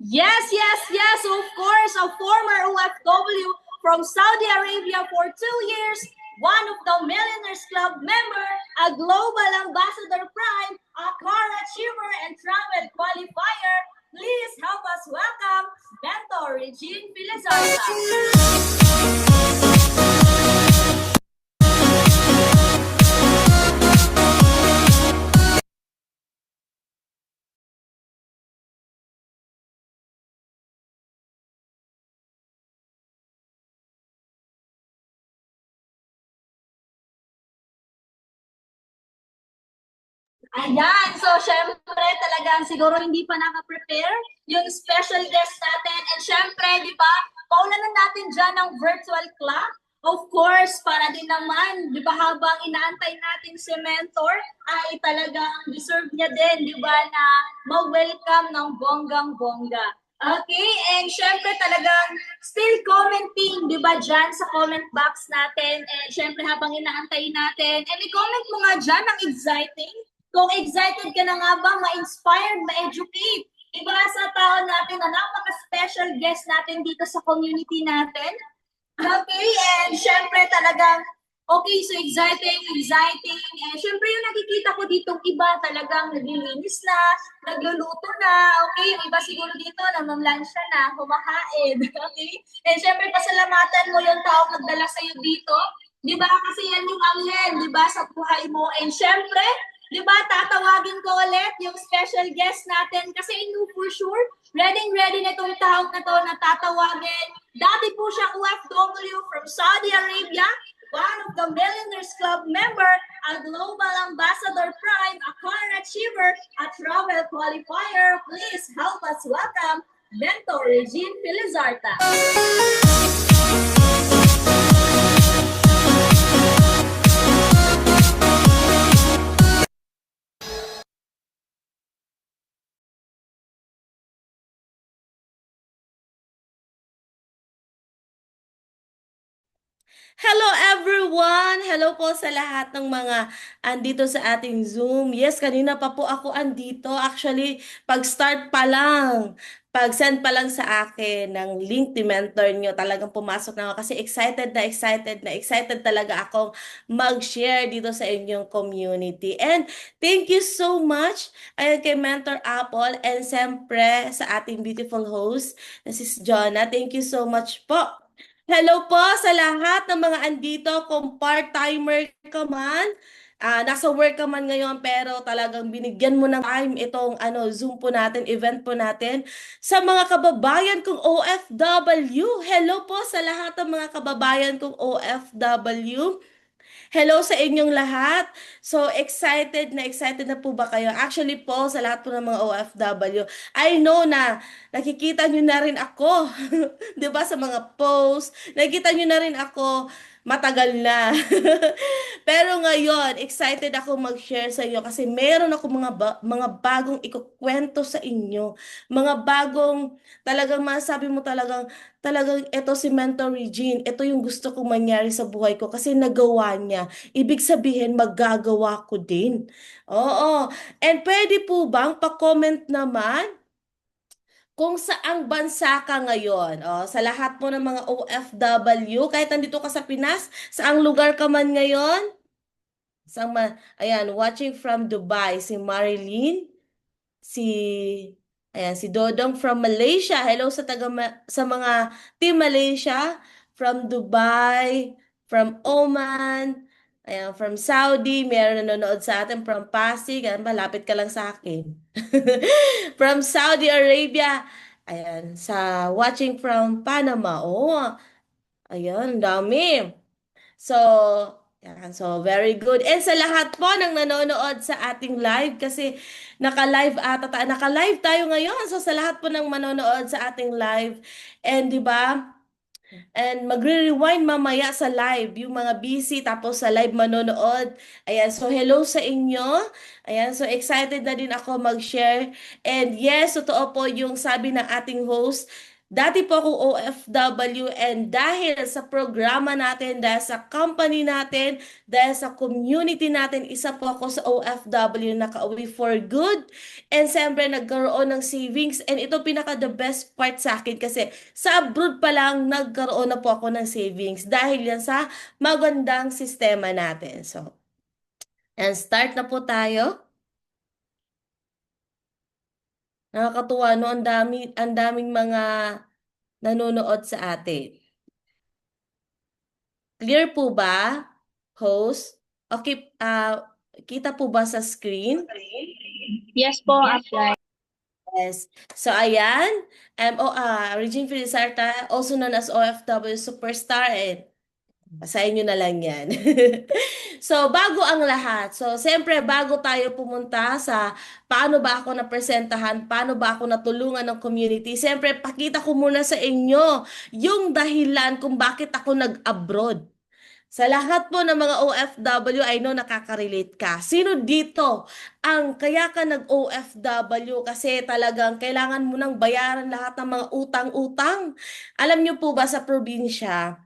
Yes, yes, yes, of course, a former OFW from Saudi Arabia for 2 years, one of the Millionaires Club member, a global ambassador prime, a car achiever and travel qualifier. Please help us welcome Mentor Regine Filizarta. Ayan, so syempre talagang siguro hindi pa naka-prepare yung special guest natin. And syempre, di ba, paunanan natin dyan ng virtual clock. Of course, para din naman, di ba, habang inaantay natin si Mentor, ay talagang deserve niya din, di ba, na ma-welcome ng bonggang-bongga. Okay, and syempre talagang still commenting, di ba, dyan sa comment box natin. And syempre habang inaantay natin, and i-comment mo nga dyan ang exciting kung excited ka na nga ba, ma-inspired, ma-educate, iba sa tao natin na napaka-special guest natin dito sa community natin. Okay, and syempre talagang, okay, so exciting, exciting. And syempre yung nakikita ko ditong iba talagang naglilinis na, nagluluto na, okay, yung iba siguro dito namamlansya na, kumakain, okay. And syempre pasalamatan mo yung taong nagdala sa'yo dito, di ba? Kasi yan yung anghel, di ba, sa buhay mo. And syempre, di ba, tatawagin ko ulit yung special guest natin kasi I know for sure, ready na itong taong na to na tatawagin. Dati po siya OFW from Saudi Arabia, one of the Millionaires Club member, a global ambassador prime, a car achiever, a travel qualifier. Please help us welcome Mentor Regine Filizarta. Hello everyone! Hello po sa lahat ng mga andito sa ating Zoom. Yes, kanina pa po ako andito. Actually, pag-start pa lang, pag-send pa lang sa akin ng link ni mentor nyo, talagang pumasok na ako kasi excited talaga akong mag-share dito sa inyong community. And thank you so much ayan kay Mentor Apple and siyempre sa ating beautiful host na si Jonah. Thank you so much po. Hello po sa lahat ng mga andito, kung part-timer ka man, nasa work ka man ngayon pero talagang binigyan mo ng time itong Zoom po natin, event po natin. Sa mga kababayan kong OFW, hello po sa lahat ng mga kababayan kong OFW. Hello sa inyong lahat. So, excited na po ba kayo? Actually po, sa lahat po ng mga OFW, I know na nakikita nyo na rin ako. 'Di ba sa mga posts, nakikita nyo na rin ako matagal na. Pero ngayon, excited ako mag-share sa inyo kasi meron ako mga bagong ikukwento sa inyo. Mga bagong talagang masabi mo talagang ito si Mentor Regine, ito yung gusto kong mangyari sa buhay ko kasi nagawa niya. Ibig sabihin, magagawa ko din. Oo. And pwede po bang pa-comment naman kung saang bansa ka ngayon? Sa lahat po ng mga OFW, kahit nandito ka sa Pinas, saang lugar ka man ngayon? Ayan, watching from Dubai, si Marilyn, si si Dodong from Malaysia. Hello sa mga team Malaysia from Dubai, from Oman, ayan, from Saudi, meron nanonood sa atin from Pasig, ayan, malapit ka lang sa akin. From Saudi Arabia, ayan, sa watching from Panama. Oh, ayan, dami. So, yan. So, very good. And sa lahat po ng nanonood sa ating live, kasi naka-live tayo ngayon. So, sa lahat po ng manonood sa ating live, and di ba? And magre-rewind mamaya sa live, yung mga busy, tapos sa live manonood. Ayan, so hello sa inyo. Ayan, so excited na din ako mag-share. And yes, totoo po yung sabi ng ating host, Dati po akong OFW and dahil sa programa natin, dahil sa company natin, dahil sa community natin, isa po ako sa OFW na nakauwi for good. And siyempre nagkaroon ng savings and ito pinaka the best part sa akin kasi sa abroad pa lang nagkaroon na po ako ng savings dahil yan sa magandang sistema natin. So, and start na po tayo. Nakakatuwa no, ang daming mga nanonood sa atin. Clear po ba, host? Okay, kita po ba sa screen? Yes po, apply. Yes. So, ayan. Regine Felizarta, also known as OFW Superstar. And sa inyo na lang yan. So, bago ang lahat. So, siyempre, bago tayo pumunta sa paano ba ako napresentahan, paano ba ako natulungan ng community, siyempre, pakita ko muna sa inyo yung dahilan kung bakit ako nag-abroad. Sa lahat po ng mga OFW, I know nakaka-relate ka. Sino dito ang kaya ka nag-OFW kasi talagang kailangan mo nang bayaran lahat ng mga utang-utang? Alam niyo po ba sa probinsya,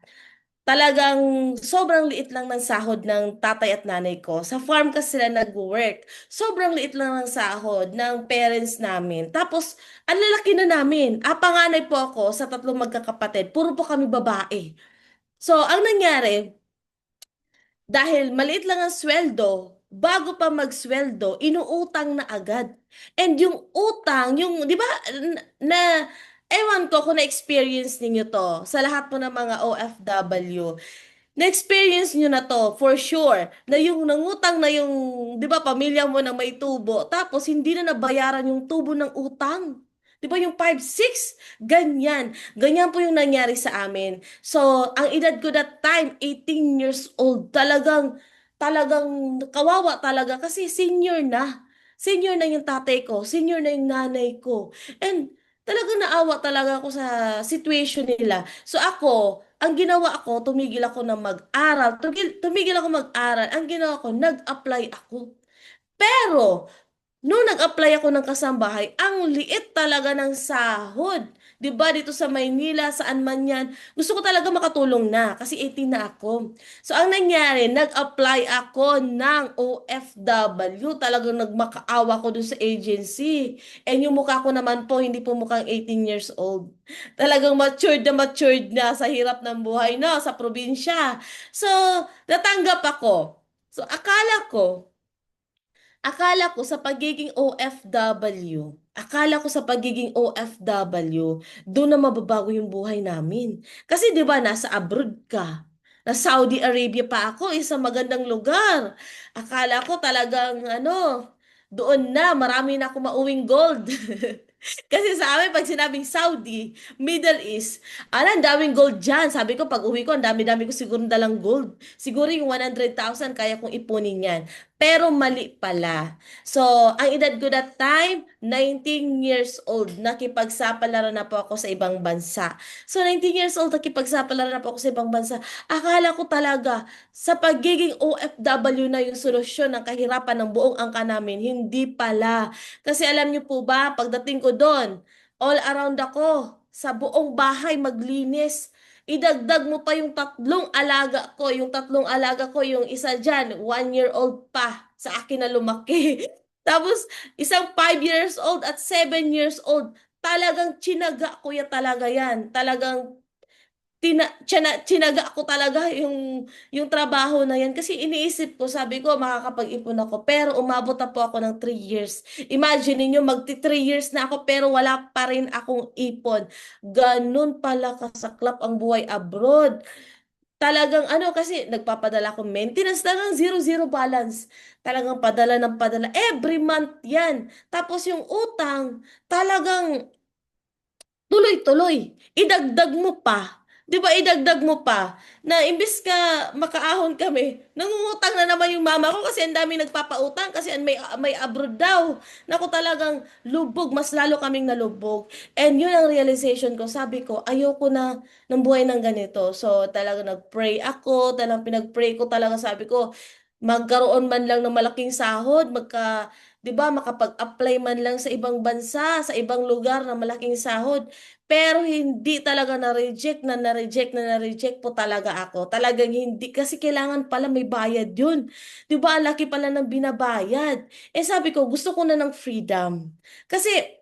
talagang sobrang liit lang ng sahod ng tatay at nanay ko. Sa farm kasi sila nag-work. Sobrang liit lang ng sahod ng parents namin. Tapos, ang lalaki na namin. Panganay po ako sa tatlong magkakapatid. Puro po kami babae. So, ang nangyari, dahil maliit lang ang sweldo, bago pa magsweldo, inuutang na agad. And yung utang, yung, di ba, ewan ko kung na-experience ninyo to, sa lahat po ng mga OFW, na-experience nyo na to, for sure, na yung nangutang na yung, di ba, pamilya mo na may tubo, tapos hindi na nabayaran yung tubo ng utang. Di ba yung 5, 6? Ganyan. Ganyan po yung nangyari sa amin. So, ang edad ko that time, 18 years old, talagang kawawa talaga kasi senior na. Senior na yung tatay ko, senior na yung nanay ko. And talagang naawa talaga ako sa situation nila. So ako, ang ginawa ko, tumigil ako na mag-aral. Tumigil ako mag-aral. Ang ginawa ko, nag-apply ako. Pero, nung nag-apply ako ng kasambahay, ang liit talaga ng sahod. 'Di ba dito sa Maynila, saan man yan, gusto ko talaga makatulong na kasi 18 na ako. So ang nangyari, nag-apply ako ng OFW. Talagang nagmakaawa ko dun sa agency. And yung mukha ko naman po, hindi po mukhang 18 years old. Talagang matured na sa hirap ng buhay no, sa probinsya. So, natanggap ako. So, akala ko sa pagiging OFW, doon na mababago yung buhay namin. Kasi 'di ba nasa abroad ka. Na Saudi Arabia pa ako, isang magandang lugar. Akala ko talagang doon na marami na ako mauwing gold. Kasi sa amin, pag sinabing Saudi, Middle East, ang daming gold dyan. Sabi ko, pag uwi ko, ang dami-dami ko siguro dalang gold. Siguro yung 100,000, kaya kong ipunin yan. Pero mali pala. So, ang edad ko that time, 19 years old, nakipagsapalaran na po ako sa ibang bansa. So, 19 years old, nakipagsapalaran na po ako sa ibang bansa. Akala ko talaga, sa pagiging OFW na yung solusyon ng kahirapan ng buong angka namin. Hindi pala. Kasi alam niyo po ba, pagdating ko doon, all around ako, sa buong bahay maglinis. Idagdag mo pa yung tatlong alaga ko. Yung tatlong alaga ko, yung isa dyan, 1 year old pa sa akin na lumaki. Tapos, isang 5 years old at 7 years old. Talagang tsinaga ko ya talaga yan. Talagang tsinaga ako talaga yung trabaho na yan. Kasi iniisip ko, sabi ko, makakapag-ipon ako. Pero umabot na po ako ng 3 years. Imagine niyo magti 3 years na ako, pero wala pa rin akong ipon. Ganun pala kasaklap ang buhay abroad. Talagang kasi nagpapadala akong maintenance, talagang zero balance. Talagang padala ng padala. Every month yan. Tapos yung utang, talagang tuloy-tuloy. Idagdag mo pa. 'Di ba idagdag mo pa na imbes ka makaahon kami, nangungutang na naman yung mama ko kasi ang dami nagpapautang kasi may abroad daw. Naku talagang lubog, mas lalo kaming nalubog. And yun ang realization ko. Sabi ko, ayoko na ng buhay ng ganito. So talagang nagpray ako, talagang pinagpray ko talaga sabi ko, magkaroon man lang ng malaking sahod, 'di ba, makapag-apply man lang sa ibang bansa, sa ibang lugar na malaking sahod. Pero hindi talaga na-reject po talaga ako. Talagang hindi, kasi kailangan pala may bayad yun. Di ba, ang laki pala ng binabayad. Eh sabi ko, gusto ko na ng freedom. Kasi,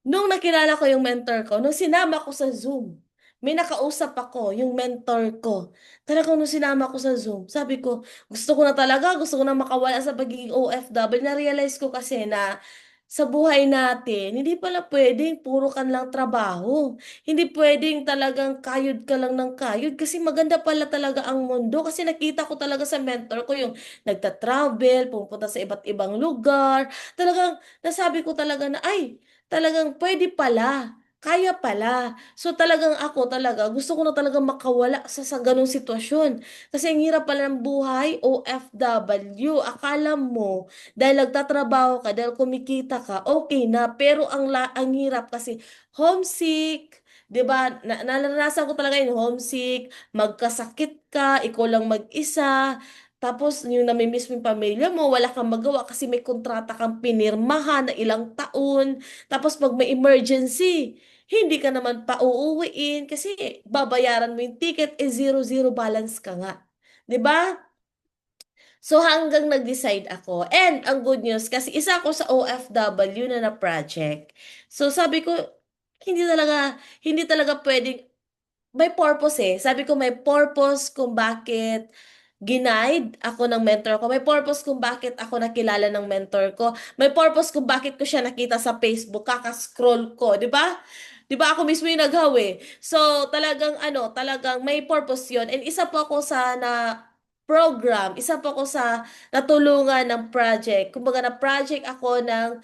nung nakilala ko yung mentor ko, nung sinama ko sa Zoom, may nakausap ako, yung mentor ko. Talagang nung sinama ko sa Zoom, sabi ko, gusto ko na makawala sa pagiging OFW. Na-realize ko kasi na sa buhay natin, hindi pala pwedeng puro kan lang trabaho. Hindi pwedeng talagang kayod ka lang ng kayod kasi maganda pala talaga ang mundo. Kasi nakita ko talaga sa mentor ko yung nagta-travel, pumunta sa iba't ibang lugar. Talagang nasabi ko talaga na, ay, talagang pwede pala. Kaya pala. So talagang ako talaga, gusto ko na talaga makawala sa ganong sitwasyon. Kasi ang hirap pala ng buhay, OFW. Akala mo, dahil nagtatrabaho ka, dahil kumikita ka, okay na. Pero ang hirap kasi homesick, 'di ba? Naranasan ko talaga yung homesick, magkasakit ka, ikaw lang mag-isa. Tapos yung namimiss mo yung pamilya mo, wala kang magawa kasi may kontrata kang pinirmahan na ilang taon. Tapos pag may emergency, hindi ka naman pa uuwiin kasi babayaran mo yung ticket, eh zero-zero balance ka nga. 'Di ba? So hanggang nag-decide ako. And ang good news, kasi isa ako sa OFW na project. So sabi ko, hindi talaga pwedeng, may purpose eh. Sabi ko may purpose kung bakit ginaid ako ng mentor ko. May purpose kung bakit ako nakilala ng mentor ko. May purpose kung bakit ko siya nakita sa Facebook, kaka-scroll ko, 'di ba? 'Di ba ako mismo yung naghawi. So talagang talagang may purpose 'yon. And isa po ako sa isa po ako sa natulungan ng project. Kumbaga na project ako ng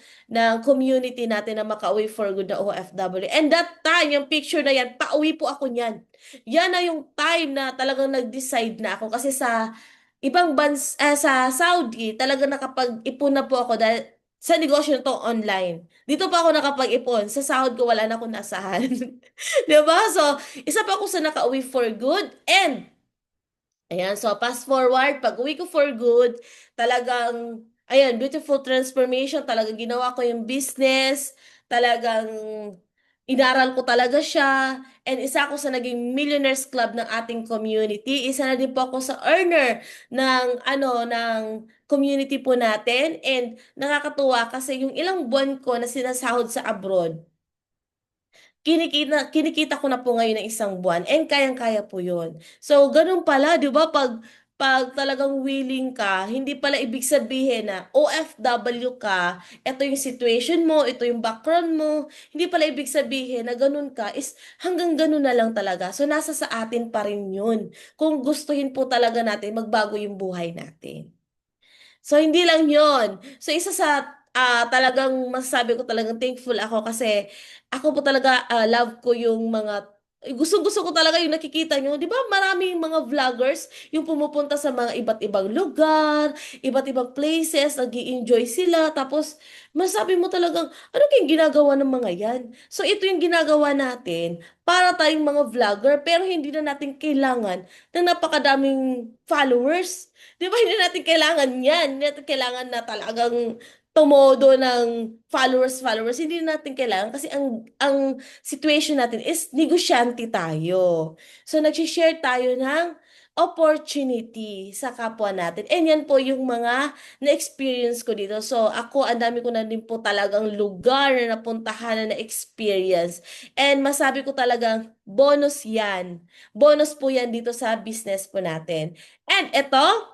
community natin na Makauwi for Good na OFW. And that time, yung picture na yan, pauwi po ako niyan. Yan na yung time na talagang nag-decide na ako kasi sa sa Saudi, talagang nakapag-ipon na po ako dahil sa negosyo na to online. Dito pa ako nakapag-ipon. Sa sahod ko wala na akong nasahan. 'Di ba? So, isa pa ako sa nakauwi for good. And ayan, so fast forward, pag-uwi ko for good, talagang, ayan, beautiful transformation, talagang ginawa ko yung business, talagang inaral ko talaga siya, and isa ako sa naging Millionaires Club ng ating community. Isa na din po ako sa earner ng community po natin, and nakakatuwa kasi yung ilang buwan ko na sinasahod sa abroad, kinikita ko na po ngayon ng isang buwan and kayang-kaya po yun. So, ganun pala, di ba? Pag talagang willing ka, hindi pala ibig sabihin na OFW ka, ito yung situation mo, ito yung background mo, hindi pala ibig sabihin na ganun ka, is hanggang ganun na lang talaga. So, nasa sa atin pa rin yun. Kung gustuhin po talaga natin, magbago yung buhay natin. So, hindi lang yon. So, isa sa talagang masasabi ko talagang thankful ako kasi ako po talaga love ko yung gusto-gusto ko talaga yung nakikita nyo. Di ba maraming mga vloggers yung pumupunta sa mga iba't ibang lugar, iba't ibang places, nag enjoy sila. Tapos, masabi mo talagang, ano kayong ginagawa ng mga yan? So, ito yung ginagawa natin para tayong mga vlogger pero hindi na natin kailangan ng napakadaming followers. Di ba hindi natin kailangan yan? Hindi natin kailangan na talagang tumodo ng followers. Hindi natin kailangan kasi ang situation natin is negosyante tayo. So, nag-share tayo ng opportunity sa kapwa natin. And yan po yung mga na-experience ko dito. So, ako, ang dami ko na din po talagang lugar na napuntahan na na-experience. And masabi ko talagang bonus yan. Bonus po yan dito sa business po natin. And eto,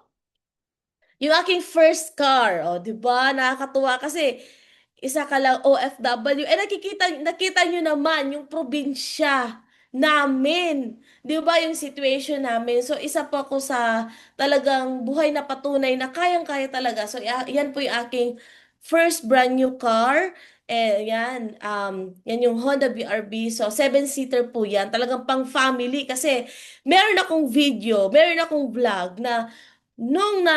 yung aking first car, oh, 'di ba? Nakakatuwa kasi isa ka lang OFW. Eh nakita niyo naman yung probinsya namin. 'Di ba yung situation namin? So isa po ako sa talagang buhay na patunay na kayang-kaya talaga. So yan po yung aking first brand new car. Yan yung Honda BRB. So, seven-seater po yan. Talagang pang family kasi meron akong video, meron akong vlog na Nung na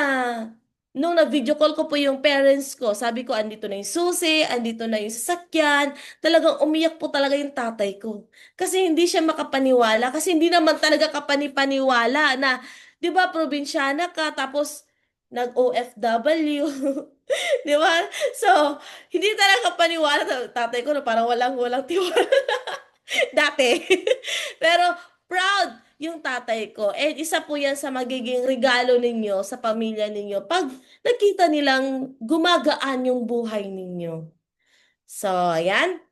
nung na-video call ko po yung parents ko, sabi ko andito na yung susi, andito na yung sasakyan. Talagang umiyak po talaga yung tatay ko. Kasi hindi siya makapaniwala, kasi hindi naman talaga kapani-paniwala na, 'di ba, probinsyana ka tapos nag-OFW. 'Di ba? So, hindi talaga kapaniwala tatay ko na parang walang walang tiwala. Dati. Pero proud yung tatay ko. And isa po yan sa magiging regalo ninyo sa pamilya ninyo pag nakita nilang gumagaan yung buhay ninyo. So, ayan.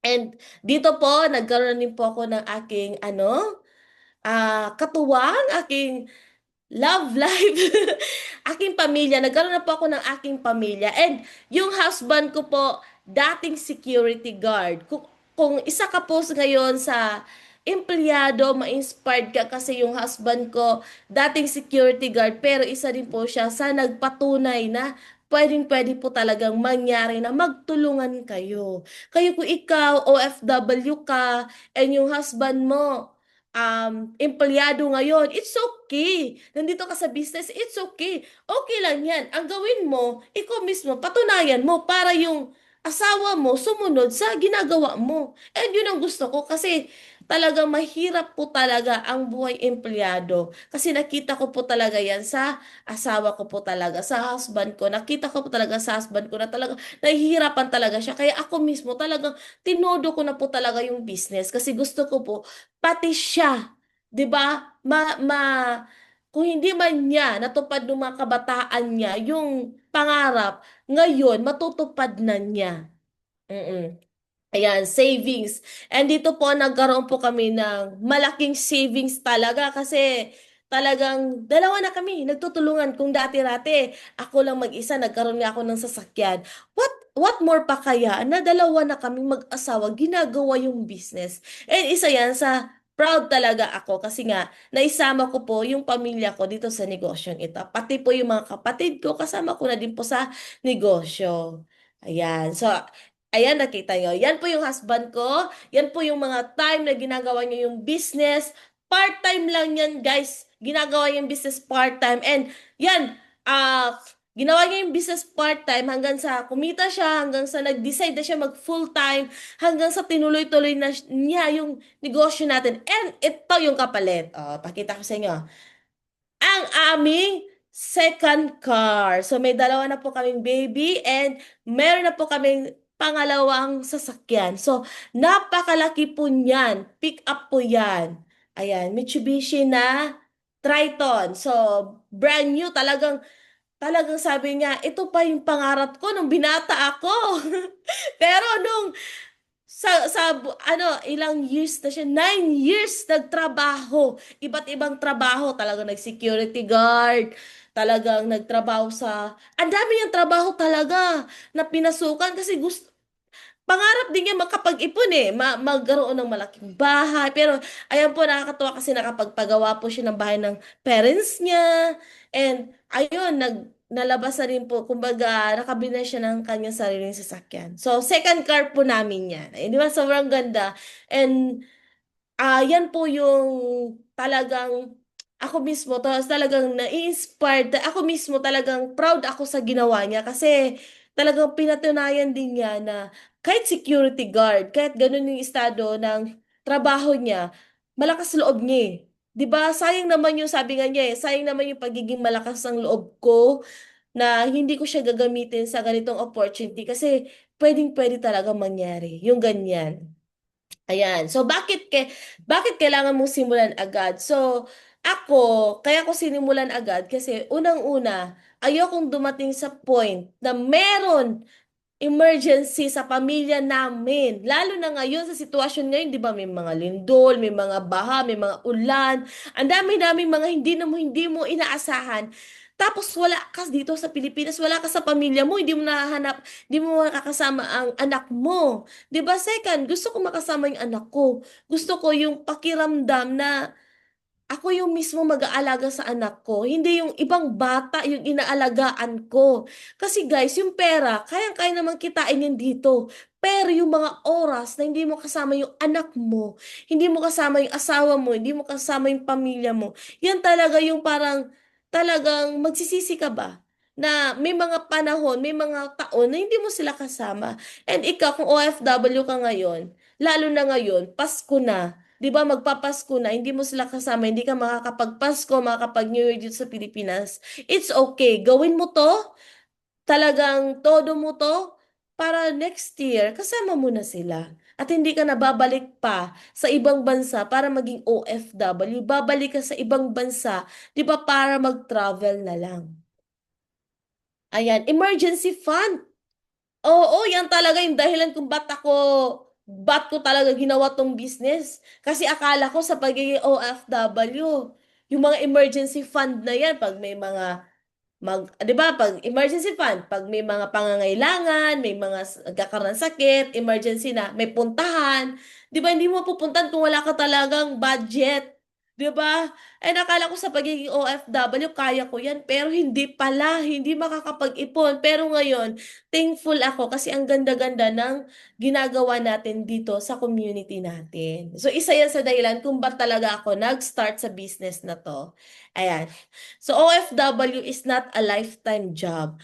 And dito po, nagkaroon din po ako ng aking katuwang, aking love life, aking pamilya. Nagkaroon na po ako ng aking pamilya. And yung husband ko po, dating security guard. Kung isa ka po ngayon sa empleyado, ma-inspired ka kasi yung husband ko, dating security guard, pero isa din po siya sa nagpatunay na pwedeng-pwede po talagang mangyari na magtulungan kayo. Kayo kung ikaw, OFW ka, and yung husband mo, empleyado ngayon, it's okay. Nandito ka sa business, it's okay. Okay lang yan. Ang gawin mo, ikaw mismo, patunayan mo para yung asawa mo sumunod sa ginagawa mo. And yun ang gusto ko kasi talagang mahirap po talaga ang buhay empleyado. Kasi nakita ko po talaga yan sa asawa ko po talaga, sa husband ko. Nakita ko po talaga sa husband ko na talaga nahihirapan talaga siya. Kaya ako mismo talagang tinodo ko na po talaga yung business kasi gusto ko po pati siya, 'di ba? Kung hindi man niya natupad ng mga kabataan niya yung pangarap, ngayon matutupad na niya. Mm. Ayan, savings. And dito po nagkaroon po kami ng malaking savings talaga kasi talagang dalawa na kami nagtutulungan. Kung dati-dati ako lang mag-isa, nagkaroon nga ako ng sasakyan. What more pa kaya na dalawa na kaming mag-asawa ginagawa yung business. And isa yan sa proud talaga ako kasi nga naisama ko po yung pamilya ko dito sa negosyong ito. Pati po yung mga kapatid ko kasama ko na din po sa negosyo. Ayan. So, ayan, nakita nyo. Yan po yung husband ko. Yan po yung mga time na ginagawa niya yung business. Part-time lang yan, guys. Ginagawa niya yung business part-time. And yan, ginawa niya yung business part-time hanggang sa kumita siya, hanggang sa nag-decide na siya mag-full-time, hanggang sa tinuloy-tuloy na niya yung negosyo natin. And ito yung kapalit. Pakita ko sa inyo ang aming second car. So may dalawa na po kaming baby and meron na po kaming pangalawang sasakyan. So napakalaki po niyan. Pick up po yan. Ayan, Mitsubishi na Triton. So brand new talagang sabi niya, ito pa yung pangarap ko nung binata ako. Pero nung ilang years na siya, 9 years nagtrabaho, iba't ibang trabaho, talagang nag-security guard, talagang nagtrabaho ang dami niyang trabaho talaga na pinasukan kasi pangarap din niya makapag-ipon magkaroon ng malaking bahay. Pero ayan po, nakakatuwa kasi nakapagpagawa po siya ng bahay ng parents niya. And ayun, nalabas na rin po, kumbaga, nakabili na siya ng kanyang sariling sasakyan. So, second car po namin yan. Ay, di ba? Sobrang ganda. And yan po yung talagang ako mismo, talagang na-inspired, ako mismo talagang proud ako sa ginawa niya kasi talagang pinatunayan din niya na kahit security guard, kahit ganun yung estado ng trabaho niya, malakas loob niya eh. 'Di ba? Sayang naman yung sabi nga niya sayang naman yung pagiging malakas ng loob ko na hindi ko siya gagamitin sa ganitong opportunity kasi pwedeng-pwede talaga mangyari yung ganyan. Ayan. So bakit kailangan mong simulan agad? So kaya ko sinimulan agad kasi unang-una, ayokong dumating sa point na meron emergency sa pamilya namin. Lalo na ngayon sa sitwasyon ngayon, 'di ba? May mga lindol, may mga baha, may mga ulan. Ang dami-daming mga hindi mo inaasahan. Tapos wala ka dito sa Pilipinas, wala ka sa pamilya mo, hindi mo nahahanap, hindi mo makakasama ang anak mo. 'Di ba? Second, gusto ko makasama yung anak ko. Gusto ko yung pakiramdam na ako yung mismo mag-aalaga sa anak ko, hindi yung ibang bata yung inaalagaan ko. Kasi guys, yung pera, kayang-kaya naman kitain yan dito. Pero yung mga oras na hindi mo kasama yung anak mo, hindi mo kasama yung asawa mo, hindi mo kasama yung pamilya mo, yan talaga yung parang talagang magsisisi ka ba? Na may mga panahon, may mga taon na hindi mo sila kasama. And ikaw, kung OFW ka ngayon, lalo na ngayon, Pasko na, 'di ba magpapasko na, hindi mo sila kasama, hindi ka makakapagpasko, makakapag-New Year dito sa Pilipinas. It's okay. Gawin mo 'to, talagang todo mo 'to para next year kasama mo na sila. at hindi ka na babalik pa sa ibang bansa para maging OFW. Babalik ka sa ibang bansa, 'di ba, para mag-travel na lang. Ayan, emergency fund. Oo, yan talaga yung dahilan kung ba't ko talaga ginawa tong business. Kasi akala ko sa pagiging OFW, yung mga emergency fund na yan, pag may mga 'di ba, pag emergency fund, pag may mga pangangailangan, may mga nagkakaroon ng sakit, emergency na, may puntahan, 'di ba, hindi mo pupuntahan kung wala ka talagang budget, 'di ba? Eh nakala ko sa pagiging OFW kaya ko 'yan, pero hindi pala, hindi makakapag-ipon. Pero ngayon, thankful ako kasi ang ganda-ganda ng ginagawa natin dito sa community natin. So isa 'yan sa dahilan kung ba't talaga ako nag-start sa business na 'to. Ayan. So OFW is not a lifetime job.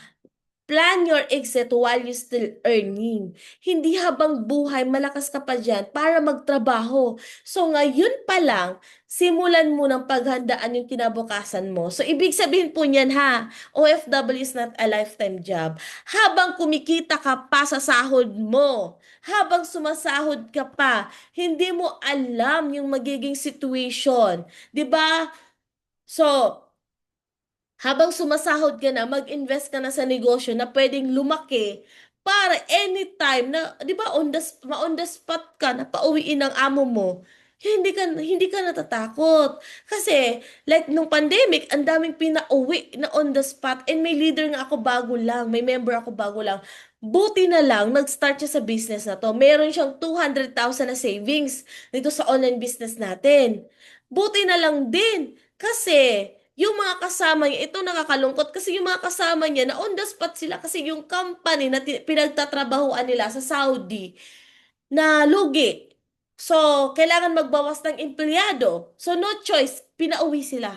Plan your exit while you still earning. Hindi habang buhay malakas ka pa dyan para magtrabaho. So ngayon pa lang, simulan mo ng paghandaan yung kinabukasan mo. So ibig sabihin po niyan ha, OFW is not a lifetime job. Habang kumikita ka pa sa sahod mo, habang sumasahod ka pa, hindi mo alam yung magiging situation. 'Di ba? So, habang sumasahod ka na, mag-invest ka na sa negosyo na pwedeng lumaki para anytime na, 'di ba, on the spot ka na pauwiin ng amo mo. Hindi ka natatakot. Kasi like nung pandemic, ang daming pinauwi na on the spot, and may leader nga ako bago lang, may member ako bago lang. Buti na lang nag-start siya sa business na to. Meron siyang 200,000 na savings dito sa online business natin. Buti na lang din kasi yung mga kasama niya, ito nakakalungkot kasi yung mga kasama niya na on the spot sila kasi yung company na pinagtatrabahuan nila sa Saudi na lugi. So, kailangan magbawas ng empleyado. So, no choice, pinauwi sila.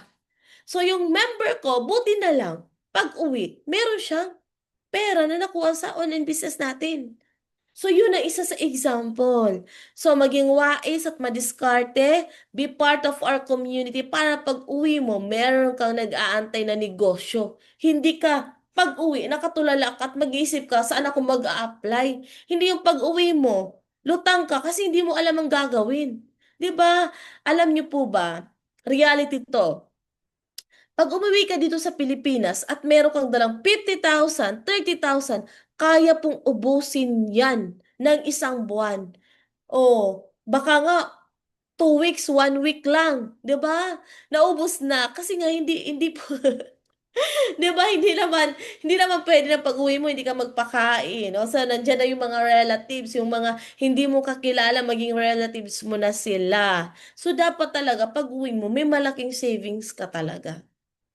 So, yung member ko, buti na lang, pag-uwi, meron siyang pera na nakuha sa online business natin. So, yun ang isa sa example. So, maging wais at madiskarte, be part of our community para pag-uwi mo, meron kang nag-aantay na negosyo. Hindi ka pag-uwi, nakatulala ka at mag-iisip ka, saan ako mag-a-apply? Hindi yung pag-uwi mo, lutang ka kasi hindi mo alam ang gagawin. 'Di ba? Alam niyo po ba, reality to. Pag umuwi ka dito sa Pilipinas at meron kang dalang 50,000, 30,000, kaya pong ubusin yan ng isang buwan. O, baka nga 2 weeks, 1 week lang, 'di ba? Naubos na kasi nga hindi po 'di ba, hindi naman pwede na pag-uwi mo hindi ka magpakain, no? So nandiyan na yung mga relatives, yung mga hindi mo kakilala maging relatives mo na sila. So dapat talaga pag-uwi mo may malaking savings ka talaga.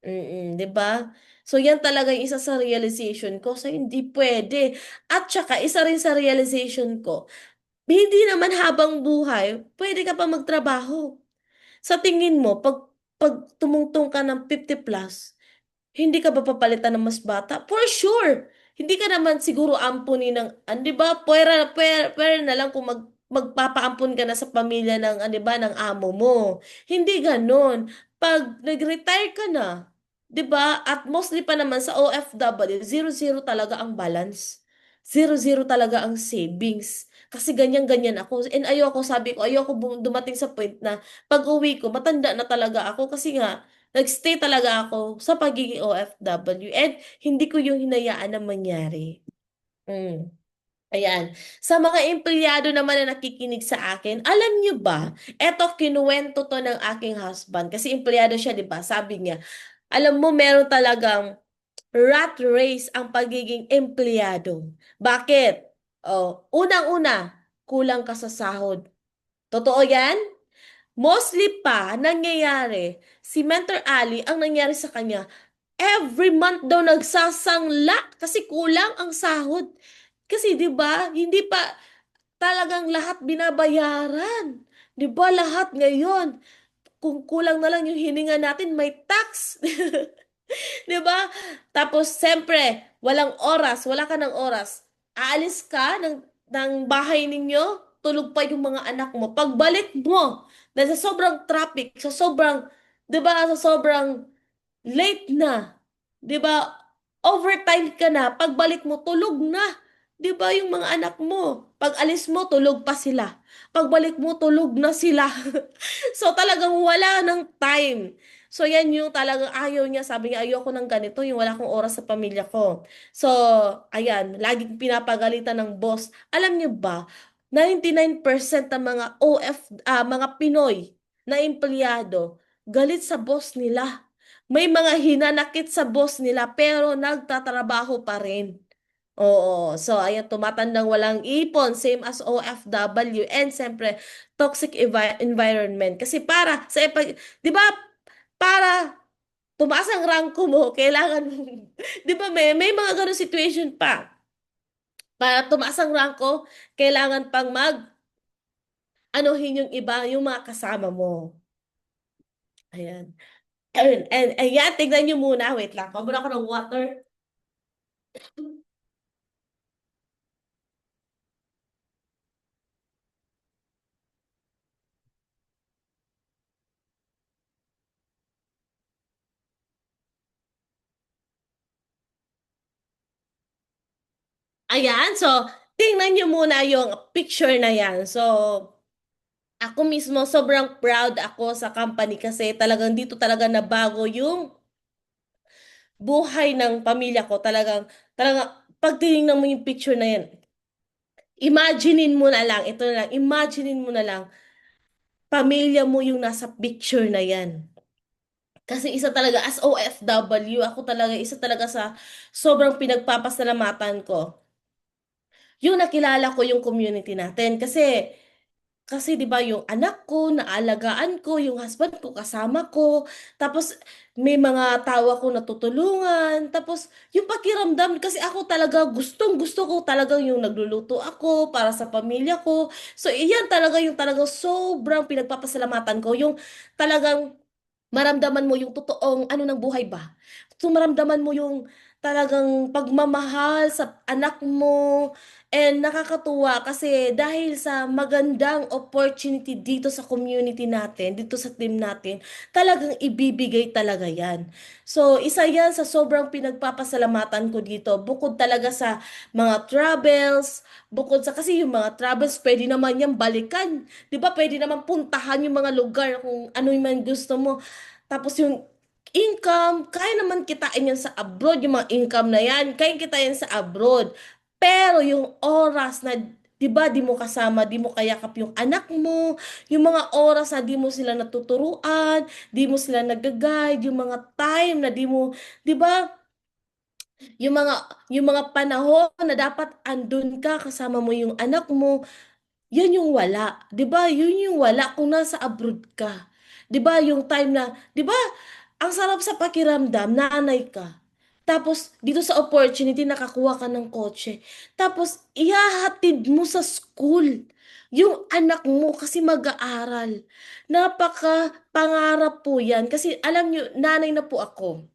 'Di ba? So yan talaga yung isa sa realization ko, so hindi puwede. At saka isa rin sa realization ko, hindi naman habang buhay puwede ka pa magtrabaho. Sa tingin mo 'pag tumungtong ka ng 50+, hindi ka ba papalitan ng mas bata? For sure. Hindi ka naman siguro ampunin ng 'di ba, puwera na lang kung magpapaampon ka na sa pamilya ng 'di ba, ng amo mo. Hindi gano'n. 'Pag nag-retire ka na, 'di ba, at mostly pa naman sa OFW, zero-zero talaga ang balance. Zero-zero talaga ang savings. Kasi ganyan-ganyan ako and ayoko, sabi ko, ayoko dumating sa point na pag-uwi ko matanda na talaga ako kasi nga nag-stay talaga ako sa pagiging OFW and hindi ko yung hinayaan na mangyari. Hmm, ayan. Sa mga empleyado naman na nakikinig sa akin, alam niyo ba, eto kinuwento 'to ng aking husband kasi empleyado siya 'di ba, sabi niya, alam mo meron talagang rat race ang pagiging empleyado. Bakit? Oh, unang-una, kulang ka sa sahod. Totoo 'yan? Mostly pa nangyayari, si Mentor Ali ang nangyari sa kanya, every month daw nagsasangla kasi kulang ang sahod. Kasi 'di ba, hindi pa talagang lahat binabayaran. 'Di ba lahat ngayon, kung kulang na lang yung hininga natin may tax. 'Di ba? Tapos siyempre, walang oras, wala ka ng oras. Aalis ka ng bahay ninyo, tulog pa yung mga anak mo. Pagbalik mo, dahil sa sobrang traffic, sa sobrang, 'di ba, sa sobrang late na, 'di ba? Overtime ka na, pagbalik mo tulog na. 'Di ba yung mga anak mo, pag alis mo tulog pa sila, pagbalik mo tulog na sila. So talagang wala ng time. So yan yung talagang ayaw niya, sabi niya ayoko ng ganito, yung wala akong oras sa pamilya ko. So ayan, laging pinapagalitan ng boss. Alam niyo ba, 99% ng mga mga Pinoy na empleyado, galit sa boss nila. May mga hinanakit sa boss nila pero nagtatrabaho pa rin. Oo. So, ayan, tumatandang walang ipon, same as OFW, and siyempre, toxic environment. Kasi di ba, para tumaas ang ranko mo, kailangan, di ba, may mga ganun situation pa. Para tumaas ang ranko, kailangan pang anuhin yung iba, yung mga kasama mo. Ayan. And ayan, tignan nyo muna. Wait lang, pabura ako ng water. Ayan, so, tingnan nyo muna yung picture na yan. So, ako mismo, sobrang proud ako sa company kasi talagang dito talaga nabago yung buhay ng pamilya ko. Talagang, pag tinignan mo yung picture na yan, imaginein mo na lang, ito na lang, imaginein mo na lang, pamilya mo yung nasa picture na yan. Kasi isa talaga, as OFW, ako talaga, isa talaga sa sobrang pinagpapasalamatan ko. Yung nakilala ko yung community natin. Kasi 'di ba yung anak ko, naalagaan ko, yung husband ko kasama ko, tapos may mga tao ako natutulungan, tapos yung pakiramdam kasi ako talaga gustong-gusto ko talagang yung nagluluto ako para sa pamilya ko. So iyan talaga yung talagang sobrang pinagpapasalamatan ko, yung talagang maramdaman mo yung totoong ano ng buhay ba? So maramdaman mo yung talagang pagmamahal sa anak mo, and nakakatuwa kasi dahil sa magandang opportunity dito sa community natin, dito sa team natin, talagang ibibigay talaga yan. So isa yan sa sobrang pinagpapasalamatan ko dito, bukod talaga sa mga travels, bukod sa kasi yung mga travels pwede naman yan balikan. 'Di ba? Pwede naman puntahan yung mga lugar kung ano yung man gusto mo. Tapos yung income, kaya naman kitain yan sa abroad, yung mga income na yan, kaya kitain sa abroad. Pero yung oras na, di ba, di mo kasama, di mo kayakap yung anak mo, yung mga oras na di mo sila natuturuan, di mo sila nag-guide, yung mga time na di mo, di ba, yung mga, yung mga panahon na dapat andun ka, kasama mo yung anak mo, yan yung wala. 'Di ba? Yun yung wala kung nasa abroad ka. 'Di ba? Yung time na, 'di ba? Ang sarap sa pakiramdam, nanay ka. Tapos dito sa opportunity nakakuha ka ng kotse. Tapos ihahatid mo sa school yung anak mo kasi mag-aaral. Napaka pangarap po 'yan kasi alam niyo, nanay na po ako.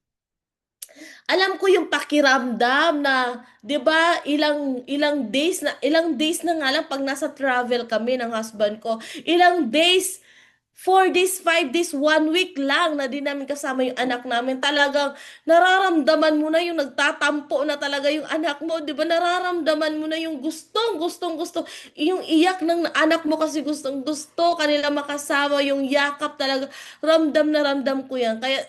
Alam ko yung pakiramdam na, 'di ba, ilang days na nga lang pag nasa travel kami ng husband ko. Ilang days, 4 days, 5 days, 1 week lang na di namin kasama yung anak namin. Talagang nararamdaman mo na yung nagtatampo na talaga yung anak mo, 'di ba? Nararamdaman mo na yung gustong gusto, yung iyak ng anak mo kasi gustong gusto kanila makasama, yung yakap talaga. Ramdam na ramdam ko yan. Kaya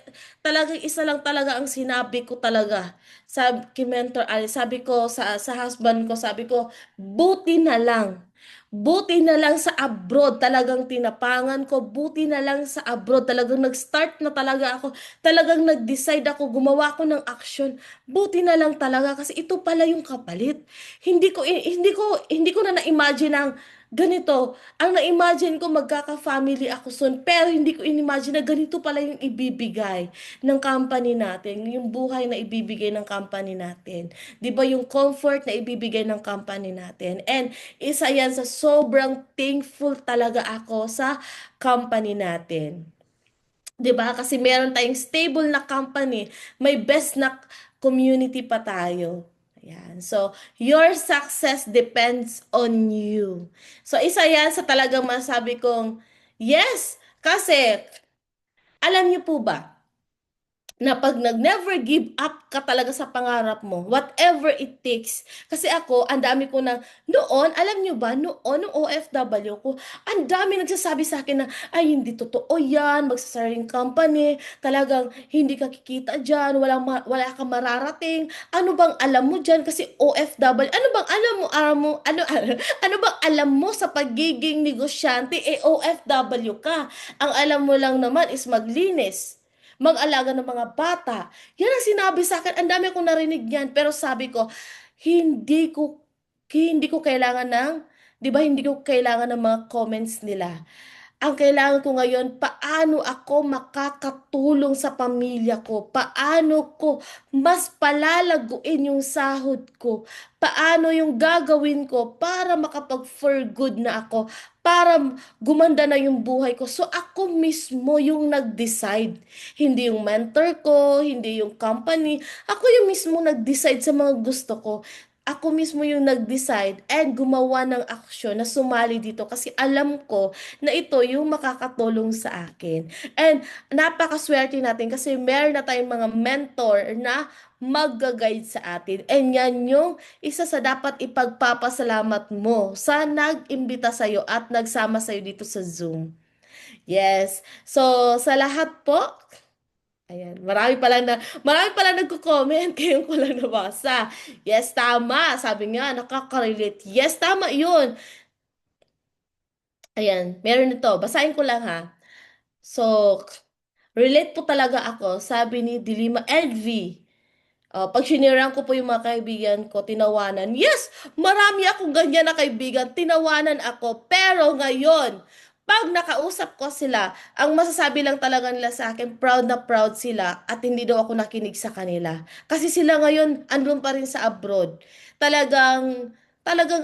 talagang isa lang talaga ang sinabi ko talaga. Sabi kay Mentor Ali, sabi ko sa husband ko, sabi ko, buti na lang. Buti na lang sa abroad, talagang tinapangan ko, buti na lang sa abroad, talagang nag-start na talaga ako, talagang nag-decide ako, gumawa ako ng action. Buti na lang talaga kasi ito pala yung kapalit. Hindi ko na na-imagine ang ganito. Ang na-imagine ko magkaka-family ako soon, pero hindi ko in-imagine na ganito pala yung ibibigay ng company natin, yung buhay na ibibigay ng company natin. 'Di ba yung comfort na ibibigay ng company natin? And isa yan sa sobrang thankful talaga ako sa company natin. 'Di ba? Kasi meron tayong stable na company, may best na community pa tayo. Ayan. So, your success depends on you. So, isa yan sa talagang masabi kong, yes, kasi, alam niyo po ba, na pag nag-never give up ka talaga sa pangarap mo, whatever it takes. Kasi ako, ang dami ko na, noon, alam nyo ba, noon, nung OFW ko, ang dami nagsasabi sa akin na, ay, hindi totoo yan, magsasariling company, talagang hindi ka kikita dyan, wala kang mararating, ano bang alam mo dyan? Kasi OFW, ano bang ano bang alam mo sa pagiging negosyante, OFW ka. Ang alam mo lang naman is maglinis, mag-alaga ng mga bata. Yan ang sinabi sa akin. Ang dami kong narinig yan. Pero sabi ko, hindi ko, hindi ko kailangan ng, di ba, hindi ko kailangan ng mga comments nila. Ang kailangan ko ngayon, paano ako makakatulong sa pamilya ko? Paano ko mas palalaguin yung sahod ko? Paano yung gagawin ko para makapag-for good na ako? Para gumanda na yung buhay ko. So ako mismo yung nag-decide. Hindi yung mentor ko, hindi yung company. Ako yung mismo nag-decide sa mga gusto ko. Ako mismo yung nag-decide and gumawa ng aksyon na sumali dito kasi alam ko na ito yung makakatulong sa akin. And napakaswerte natin kasi meron na tayong mga mentor na mag-guide sa atin. And yan yung isa sa dapat ipagpapasalamat mo sa nag-imbita sa'yo at nagsama sa'yo dito sa Zoom. Yes. So, sa lahat po, ayan, marami pala nagko-comment, kayo ko lang nabasa. Yes, tama. Sabi nga, nakaka-relate. Yes, tama 'yun. Ayan, meron ito. Basahin ko lang ha. So, relate po talaga ako, sabi ni Dilima LV. Pag shinirang ko po yung mga kaibigan ko, tinawanan. Yes, marami akong ganyan na kaibigan, tinawanan ako. Pero ngayon, pag nakausap ko sila, ang masasabi lang talaga nila sa akin, proud na proud sila at hindi daw ako nakinig sa kanila. Kasi sila ngayon, andun pa rin sa abroad. Talagang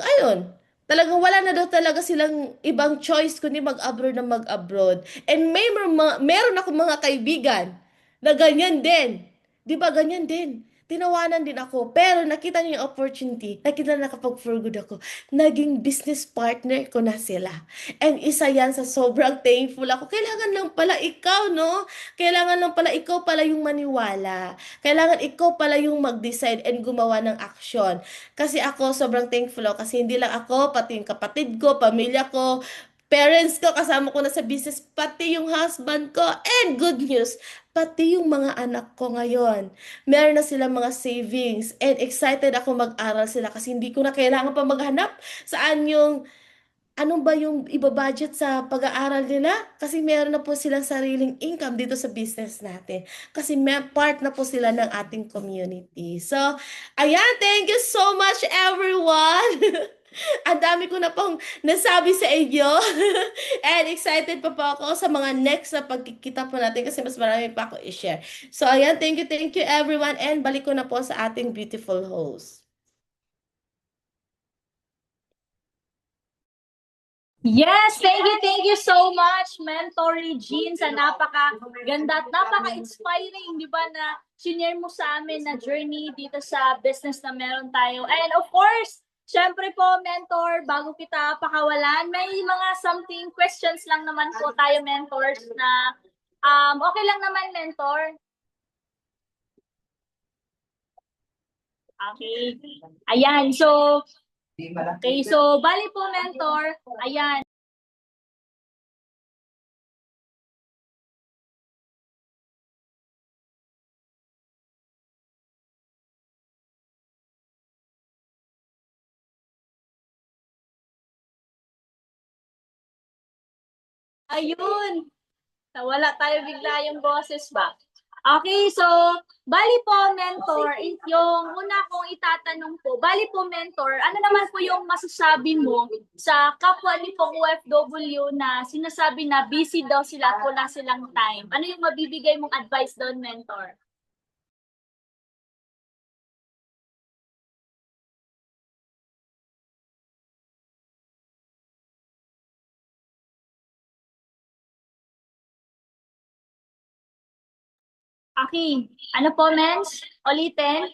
ayun, talagang wala na daw talaga silang ibang choice kundi mag-abroad na mag-abroad. And meron ako mga kaibigan na ganyan din. Di ba ganyan din? Tinawanan din ako. Pero nakita niyo yung opportunity. Nakita na nakapag-for good ako. Naging business partner ko na sila. And isa yan sa sobrang thankful ako. Kailangan lang pala ikaw, no? Kailangan lang pala ikaw pala yung maniwala. Kailangan ikaw pala yung mag-decide and gumawa ng action. Kasi ako sobrang thankful ako. Kasi hindi lang ako, pati yung kapatid ko, pamilya ko, parents ko, kasama ko na sa business, pati yung husband ko. And good news, pati yung mga anak ko ngayon. Meron na silang mga savings and excited ako mag-aral sila kasi hindi ko na kailangan pa maghanap saan yung ano ba yung ibabudget sa pag-aaral nila kasi meron na po silang sariling income dito sa business natin kasi may part na po sila ng ating community. So, ayan, thank you so much everyone! Ang dami ko na pong nasabi sa inyo. And excited pa po ako sa mga next na pagkikita po natin kasi mas marami pa ako i-share. So, ayan, thank you everyone. And balik ko na po sa ating beautiful host. Yes, thank you so much, Mentor Regine, sa napaka-ganda at napaka-inspiring, di ba, na shinare mo sa amin na journey dito sa business na meron tayo. And of course, syempre po, Mentor, bago kita pakawalan, may mga something questions lang naman po tayo, mentors, na okay lang naman, Mentor. Okay. Ayan, so, okay, so, bali po, Mentor, ayan. Ayun. Nawala tayo bigla yung boses ba? Okay, so, bali po, mentor, yung una kong itatanong po, bali po, mentor, ano naman po yung masasabi mo sa kapwa ni pong OFW na sinasabi na busy daw sila at wala silang time? Ano yung mabibigay mong advice doon, mentor? Okay, ano po, mens? Ulitin?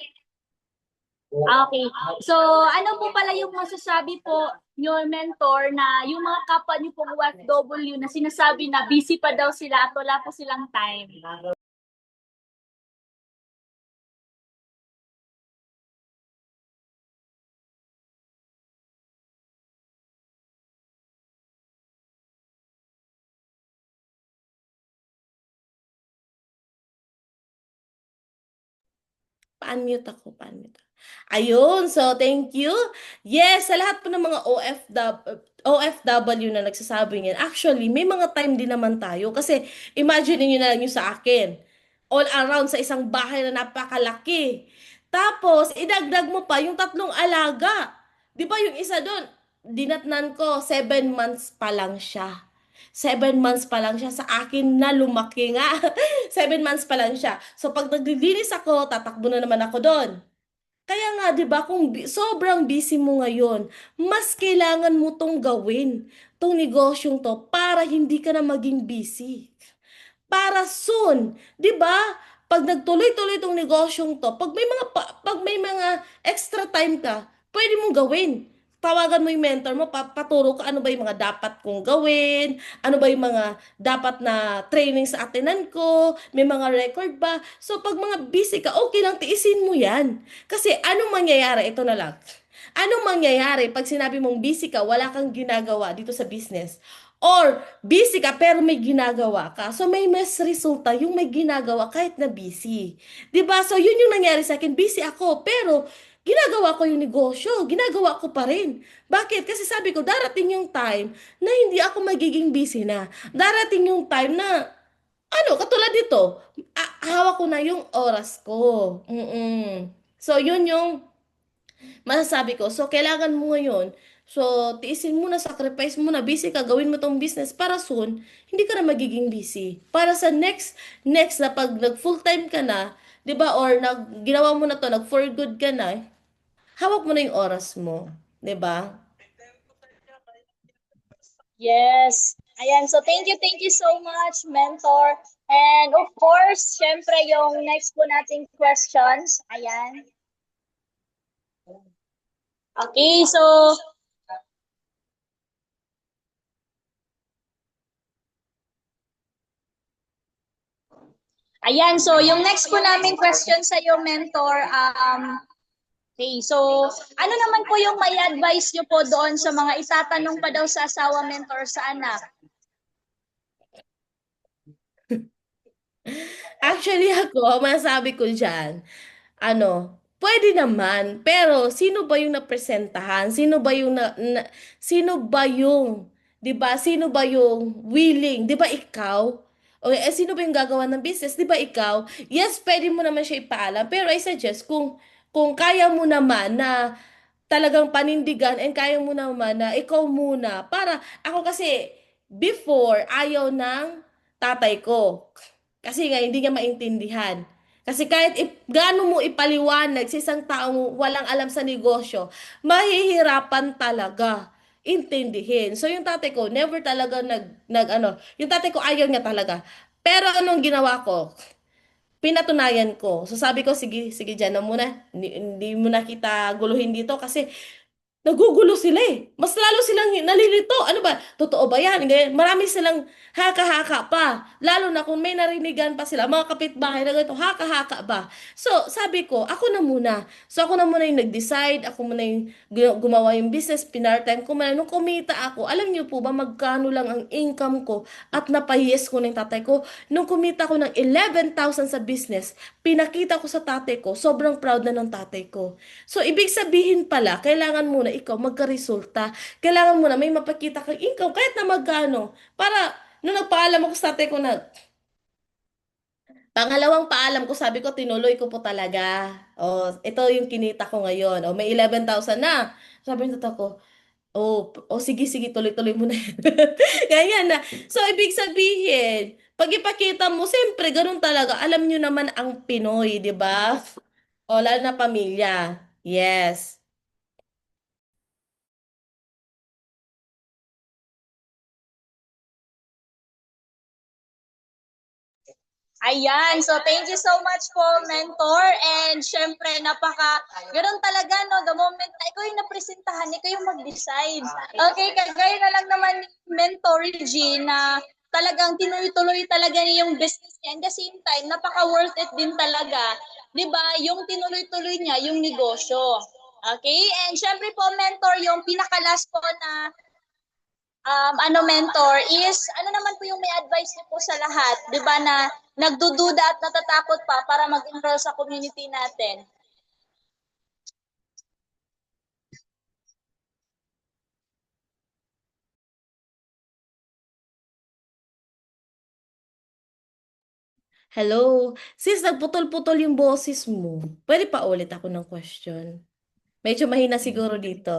Okay. So, ano po pala yung masasabi po your mentor na yung mga kapwa niyo pong OFW na sinasabi na busy pa daw sila at wala po silang time? Pa-unmute ako, pa-unmute. Ayun, so thank you. Yes, sa lahat po ng mga OFW na nagsasabi niyan, actually, may mga time din naman tayo. Kasi imagine niyo na lang yung sa akin. All around sa isang bahay na napakalaki. Tapos, idagdag mo pa yung 3 alaga. Di ba yung isa doon, dinatnan ko, 7 months pa lang siya. 7 months pa lang siya sa akin na lumaki nga. 7 months pa lang siya. So pag naglilinis ako, tatakbo na naman ako doon. Kaya nga, 'di ba, kung sobrang busy mo ngayon, mas kailangan mo 'tong gawin, 'tong negosyong 'to para hindi ka na maging busy. Para soon, 'di ba? Pag nagtuloy-tuloy itong negosyong 'to, pag may mga extra time ka, pwede mong gawin. Tawagan mo yung mentor mo, paturo ka ano ba yung mga dapat kong gawin, ano ba yung mga dapat na training sa atenan ko, may mga record ba. So pag mga busy ka, okay lang, tiisin mo yan. Kasi anong mangyayari, ito na lang. Anong mangyayari pag sinabi mong busy ka, wala kang ginagawa dito sa business? Or busy ka pero may ginagawa ka. So may mas resulta yung may ginagawa kahit na busy. 'Di ba? So yun yung nangyari sa akin. Busy ako pero ginagawa ko yung negosyo. Ginagawa ko pa rin. Bakit? Kasi sabi ko darating yung time na hindi ako magiging busy na. Darating yung time na katulad dito, hawak ko na yung oras ko. So yun yung masasabi ko. So, kailangan mo ngayon. So, tiisin mo na, sacrifice mo na, busy ka, gawin mo tong business para soon, hindi ka na magiging busy. Para sa next na pag nag full time ka na, 'di ba? Or ginawa mo na to, nag for good ka na, hawak mo na yung oras mo, 'di ba? Yes. Ayan, so thank you so much, mentor. And of course, syempre yung next po nating questions. Ayan. Okay, so ayan, so yung next po namin question sa iyo, mentor, okay, so ano naman po yung may advice nyo po doon sa mga itatanong pa daw sa asawa, mentor, sa anak? Actually ako, masasabi ko diyan, pwede naman, pero sino ba yung napresentahan? Sino ba yung, 'di ba? Sino ba yung willing? 'Di ba ikaw? O sino ba yung gagawa ng business? 'Di ba ikaw? Yes, pwede mo naman siya ipaalam, pero I suggest kung kaya mo naman na talagang panindigan and kaya mo naman na ikaw muna. Para ako kasi before ayaw ng tatay ko. Kasi nga hindi niya maintindihan. Kasi kahit gaano mo ipaliwanag sa isang taong walang alam sa negosyo, mahihirapan talaga intindihin. So yung tatay ko never talaga yung tatay ko ayaw niya talaga. Pero anong ginawa ko? Pinatunayan ko. So sabi ko, sige, sige, dyan na muna. Hindi mo na kita guluhin dito kasi nagugulo sila eh. Mas lalo silang nalilito. Ano ba? Totoo ba yan? Ganyan. Marami silang haka-haka pa. Lalo na kung may narinigan pa sila, mga kapitbahay na ganito, haka-haka ba? So, sabi ko, ako na muna. So, ako na muna yung nag-decide, ako muna yung gumawa yung business, pinart-time ko muna. Nung kumita ako, alam niyo po ba magkano lang ang income ko at napahiyes ko ng tatay ko? Nung kumita ko ng 11,000 sa business, pinakita ko sa tatay ko, sobrang proud na ng tatay ko. So, ibig sabihin pala, kailangan muna ikaw magka-resulta. Kailangan muna may mapakita kang income kahit na magkano. Para, nung nagpaalam ako sa tatay ko na, pangalawang paalam ko, sabi ko, tinuloy ko po talaga. O, ito yung kinita ko ngayon. O, may 11,000 na. Sabi ng tatay ko, sige, sige, tuloy-tuloy mo na yan. Ganyan na. So, ibig sabihin, pag ipakita mo, siyempre, ganun talaga. Alam nyo naman ang Pinoy, di ba? O, lalo na pamilya. Yes. Ayan, so thank you so much po, mentor. And syempre, ganun talaga, no, the moment na ikaw yung napresentahan, ikaw yung mag-decide. Okay, kagaya na lang naman ni mentor G na talagang tinuloy-tuloy talaga niya yung business niya. And the same time, napaka-worth it din talaga. 'Di ba? Yung tinuloy-tuloy niya, yung negosyo. Okay? And syempre po, mentor, yung pinaka-last po na mentor is, ano naman po yung may advice niyo po sa lahat, di ba, na nagdududa at natatakot pa para mag-enroll sa community natin? Hello? Sis, nagputol-putol yung boses mo. Pwede pa ulit ako ng question? Medyo mahina siguro dito.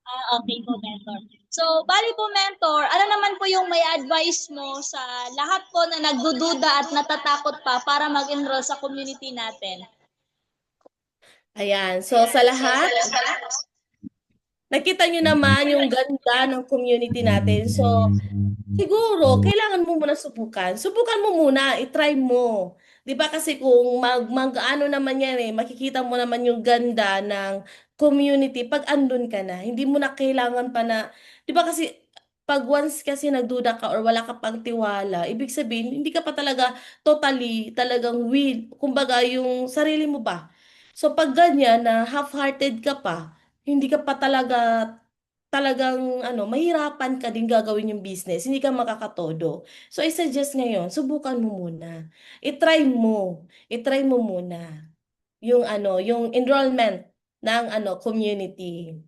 Okay po, mentor. So, bali po, mentor, ano naman po yung may advice mo sa lahat po na nagdududa at natatakot pa para mag-enroll sa community natin? Ayan. So, sa lahat, nakita nyo naman yung ganda ng community natin. So, siguro, kailangan mo muna subukan. Subukan mo muna, i-try mo. 'Di ba kasi kung ano naman yan makikita mo naman yung ganda ng community pag andun ka na. Hindi mo na kailangan pa na, 'di ba kasi pag once kasi nagduda ka or wala ka pang tiwala, ibig sabihin hindi ka pa talaga totally talagang kumbaga yung sarili mo ba. So pag ganyan na half-hearted ka pa, hindi ka pa talagang mahirapan ka din gagawin yung business, hindi ka makakatodo. So, I-suggest ngayon, subukan mo muna. I-try mo muna yung yung enrollment ng community.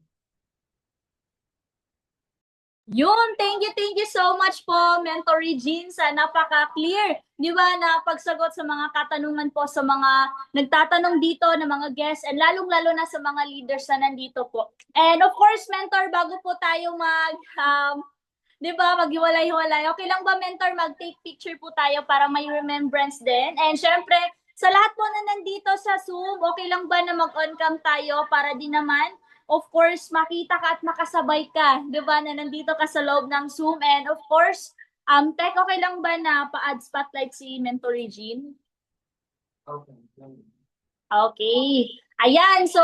Yun, thank you so much po, Mentor Regine, sa napaka-clear, di ba, na pagsagot sa mga katanungan po sa mga nagtatanong dito na mga guests and lalong-lalo na sa mga leaders na nandito po. And of course, Mentor, bago po tayo di ba, maghiwalay-hiwalay, okay lang ba, Mentor, mag-take picture po tayo para may remembrance din? And syempre, sa lahat po na nandito sa Zoom, okay lang ba na mag-on cam tayo para din naman of course, makita ka at makasabay ka, di ba, na nandito ka sa loob ng Zoom. And of course, Tek, okay lang ba na pa-add spotlight si Mentor Regine? Okay. Ayan, so,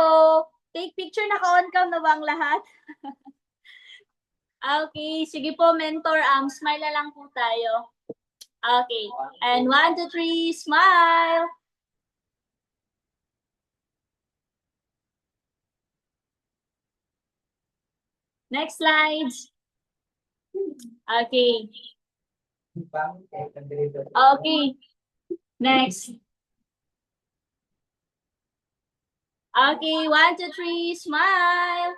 take picture, naka-on cam na ba ang lahat? Okay, sige po, Mentor, smile na lang po tayo. Okay, and 1, 2, 3, smile! Next slide. Okay. Okay. Next. Okay, 1, 2, 3, smile.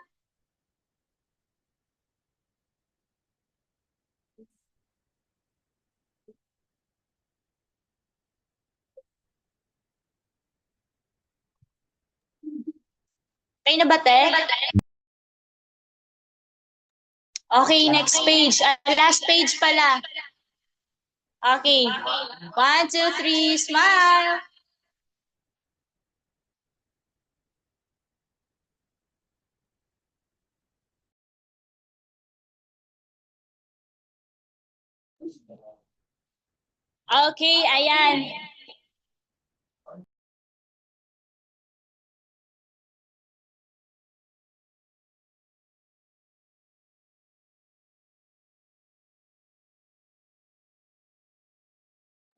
Okay na ba, Tek? Okay, next page. Last page pala. Okay. 1, 2, 3, smile. Okay, ayan.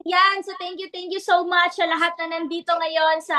Yan, so thank you so much sa lahat na nandito ngayon sa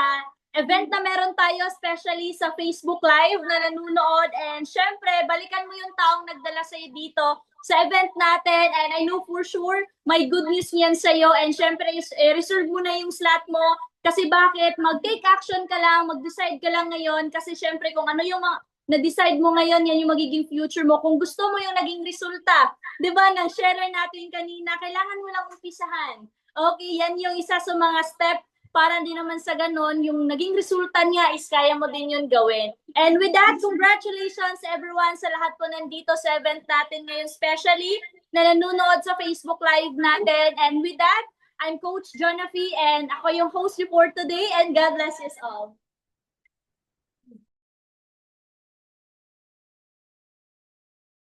event na meron tayo, especially sa Facebook Live na nanonood. And syempre, balikan mo yung taong nagdala sa'yo dito sa event natin. And I know for sure, may good news yan sa'yo. And syempre, reserve mo na yung slot mo. Kasi bakit? Mag-take action ka lang, mag-decide ka lang ngayon. Kasi syempre, kung ano yung mga na-decide mo ngayon, yan yung magiging future mo. Kung gusto mo yung naging resulta, di ba, nang share natin kanina, kailangan mo lang umpisahan. Okay, yan yung isa sa mga step para din naman sa ganon, yung naging resulta niya is kaya mo din yun gawin. And with that, congratulations everyone sa lahat po nandito sa event natin ngayon, especially na nanonood sa Facebook Live natin. And with that, I'm Coach Jonafi and ako yung host for today and God bless us all.